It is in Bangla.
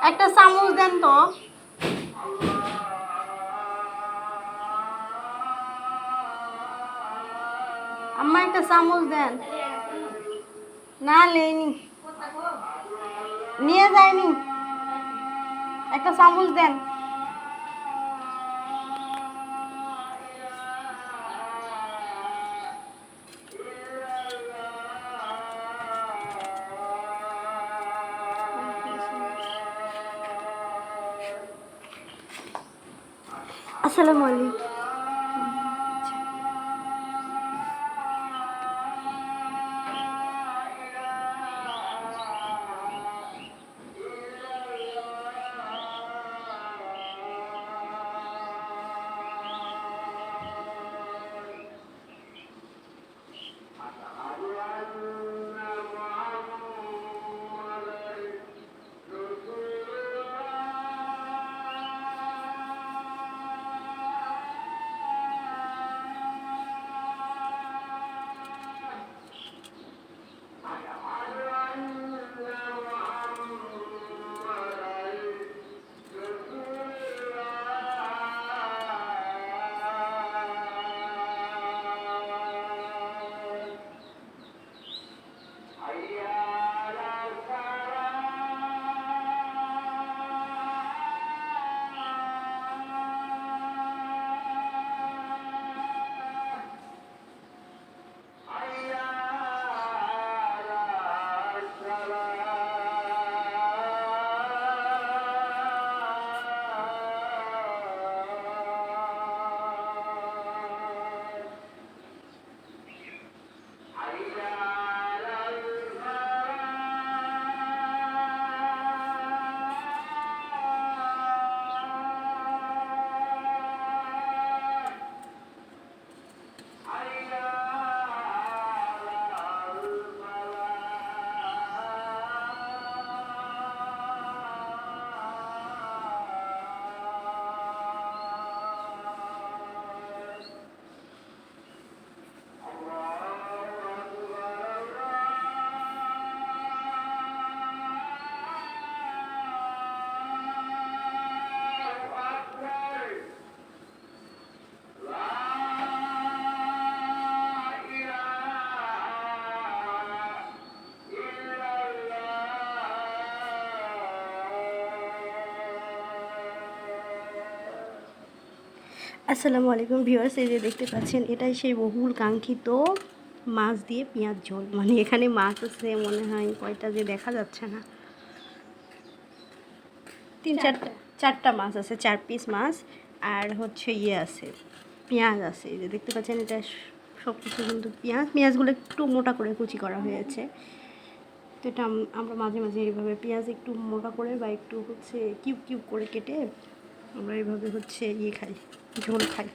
একটা চামচ দেন তো। আম্মা একটা চামচ দেন। না লেনি, নিয়ে যায়নি, একটা চামচ দেন। আসসালামু আলাইকুম। আসসালামু আলাইকুম ভিউয়ার্স, এই যে দেখতে পাচ্ছেন এটাই সেই বহুল কাঙ্ক্ষিত মাছ দিয়ে পেঁয়াজ ঝোল। মানে এখানে মাছ আছে মনে হয় কয়টা যে দেখা যাচ্ছে না, চারটা মাছ আছে, 4 পিস মাছ। আর হচ্ছে ইয়ে আছে, পেঁয়াজ আছে। এই যে দেখতে পাচ্ছেন এটা সব কিছু কিন্তু পেঁয়াজগুলো একটু মোটা করে কুচি করা হয়েছে। তো এটা আমরা মাঝে মাঝে এইভাবে পেঁয়াজ একটু মোটা করে বা একটু হচ্ছে কিউব কিউব করে কেটে আমরা এইভাবে হচ্ছে ইয়ে খাই, ঝোল খাই।